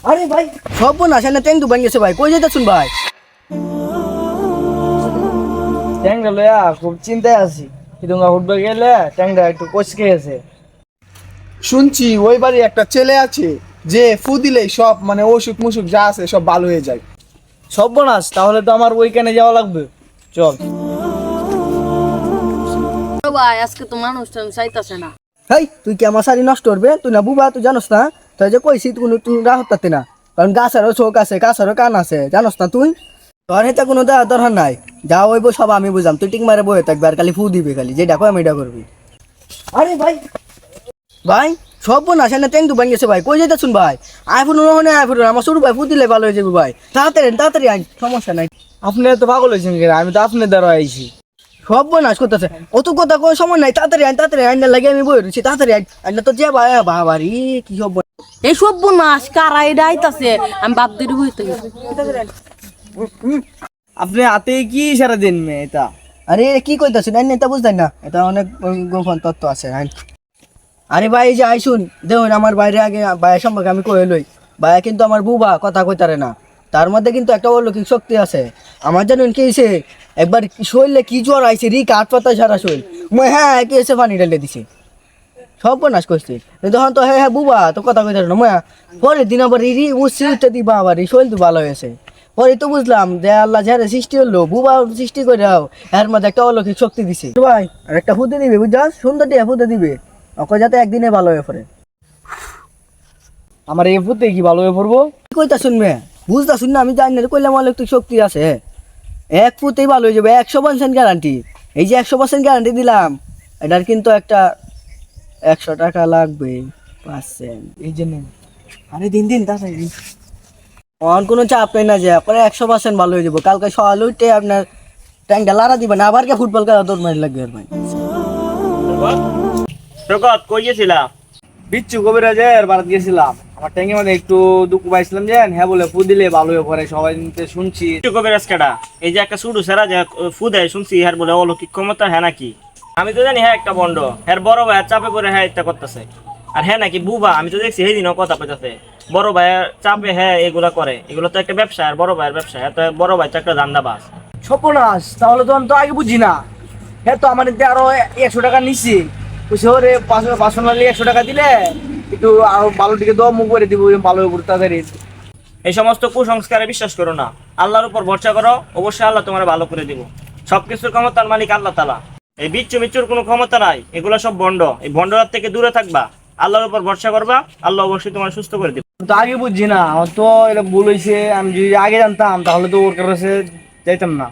আরে ভাই সব বোন আসে না ট্যাং তো ভাঙ গেছে ভাই, কই যেতেছুন ভাই? ট্যাংরা লইয়া খুব চিন্তায় আছি। কিদুঙ্গা উঠবে গেলে ট্যাংরা একটু কচকে গেছে। শুনছি ওই বাড়ি একটা ছেলে আছে যে ফু দিলেই সব মানে অসুখ মুসুখ যা আছে সব ভালো হয়ে যায়। সব বোনাস, তাহলে তো আমার ওইখানে যাওয়া লাগবে। চল। ভাই আজকে তো মানুষজন চাইতাছে না। হেই তুই কি আমার শাড়ি নষ্ট করবে? তুই না বুবা, তুই জানোস না? তুই যে কইছি তুই রাহত তাতে না, কারণ গাছেরও চোখ আছে, গাছেরও কান আছে, জানোস না তুই? তোর হেতে কোনো দেওয়ার দরকার নাই, যা হইব সব আমি বুঝাম। তুই টিক মারে বয়ে থাকবি আর খালি ফু দিবি, খালি যেটা কয় আমি এটা করবি। আরে ভাই ভাই সব বোন আসে না ট্যাং তো ভাঙ গেছে ভাই, কই যেতেছুন ভাই? আইফোন আইফোন আমার ছোট ভাই ফু দিলে ভালো হয়ে যাবে ভাই, তাড়াতাড়ি তাড়াতাড়ি আইন, সমস্যা নাই। আপনি এত পাগল হয়েছেন কেন? আমি তো আপনার দ্বারা আইছি। সব বোনাস করতেছে, অত কথা কোনো সময় নাই, তাড়াতাড়ি আইন না লাগে আমি বই রয়েছি, তাড়াতাড়ি আইন না তো যে ভাই বাবারি কি সব এই সব বোনাস কারা এটা আইতাছে, আমি বাপ দিয়ে বইতে গেছি। আপনি হাতে কি ইশারা দেন মে এটা? আরে কি কইতাছেন? আইন এটা বুঝতেন না, এটা অনেক গোপন তত্ত্ব আছে। আইন আরে ভাই এই যে আইসুন দেখুন, আমার বাইরে আগে ভাইয়ের সম্পর্কে আমি কয়ে লই। ভাইয়া কিন্তু আমার বুবা, কথা কইতারে না, তার মধ্যে কিন্তু একটা অলৌকিক শক্তি আছে। আমার জানুন কি হয়েছে, একবার শরীরে কি জ্বর আইছে, রি কাঠ পাতা সারা শরীর, মই হ্যাঁ কি হয়েছে পানি ঢেলে দিছে, সব নাশ করছে। তখন তো হ্যাঁ হ্যাঁ বুবা তো কথা কইতারে না, ময়া পরের দিন আবার রি উঠছে উঠতে দিবা, আবার শরীর তো ভালো হয়েছে। পরে তো বুঝলাম যে আল্লাহ যারা সৃষ্টি হলো, বুবা সৃষ্টি করে এর মধ্যে একটা অলৌকিক শক্তি দিছে ভাই। আর একটা ফুটে দিবে, বুঝছাস? সুন্দর দিয়ে ফুটে দিবে, ওকে যাতে একদিনে ভালো হয়ে পড়ে। আমার এই ফুতে কি ভালো হয়ে পড়বো? কি কইতা শুনবে? বুঝতা শুন না, আমি জানি না কইলাম অলৌকিক শক্তি আছে, এক ফুটেই ভালো হয়ে যাবে, 100% গ্যারান্টি। এই যে 100% গ্যারান্টি দিলাম, এটার কিন্তু একটা 100 টাকা লাগবে 5 সেন্ট। এই জন্য আরে দিন দিন তাড়াতাড়ি দিন। আমার কোনো চাপ নেই না, যে আপনার 100% ভালো হয়ে যাবো। কালকে সকালে উঠে আপনার ট্যাঙ্কটা লাড়া দিবেন, আবার কে ফুটবল খেলা দৌড় মারি লাগবে আর ভাই। প্রগত কই গেছিলাম? বিচ্ছু কবিরাজের বারাত গেছিলাম। আমার ট্যাঙ্কের মধ্যে একটু দুঃখ পাইছিলাম যে হ্যাঁ বলে ফু দিলে ভালো হয়ে পড়ে, সবাই নিতে শুনছি। কবিরাজ কেডা? এই যে একটা সুডু সেরা যে ফু দেয় শুনছি, হ্যাঁ বলে অলৌকিক ক্ষমতা, হ্যাঁ নাকি? আমি তো জানি হ্যাঁ একটা বন্ড, হ্যাঁ বড় ভাইয়ের চাপে পড়ে হ্যাঁ এটা করতেছে। আর হ্যাঁ নাকি বুবা, আমি তো দেখছি সেই দিনও কথা কইতাছে বড় ভাইয়ের চাপে হ্যাঁ এগুলা করে। এগুলো তো একটা ব্যবসা, আর বড় ভাইয়ের ব্যবসা, এত বড় ভাই তো একটা ধান্দাবাজ। সপনাশ, তাহলে তো আমি তো আগে বুঝি না। হ্যাঁ তো আমার এতে আরো 100 টাকা নিচ্ছি, বুঝছো রে? 500 টাকা দিলে একটু আরো ভালো দিকে দো মুখ করে দিব, ভালো হয়ে পড়তে তাড়াতাড়ি। এই সমস্ত কুসংস্কারে বিশ্বাস করো না, আল্লাহর উপর ভরসা করো, অবশ্যই আল্লাহ তোমার ভালো করে দিব। সবকিছুর ক্ষমতার মালিক আল্লাহ তাআলা। এই বিচ্ছু মিচ্ছুর কোনো ক্ষমতা নাই, এগুলো সব ভণ্ড। এই ভণ্ডরার থেকে দূরে থাকবা, আল্লাহর উপর ভরসা করবা, আল্লাহ অবশ্যই তোমার সুস্থ করে দিব। তো আগে বুঝছি না, আমার তো এটা ভুল হয়েছে। আমি যদি আগে জানতাম তাহলে তো ওর কাছে যাইতাম না।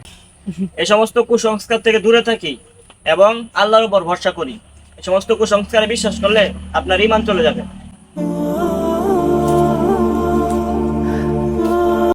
এই সমস্ত কুসংস্কার থেকে দূরে থাকি এবং আল্লাহর উপর ভরসা করি। এই সমস্ত কুসংস্কারে বিশ্বাস করলে আপনার ঈমান চলে যাবে।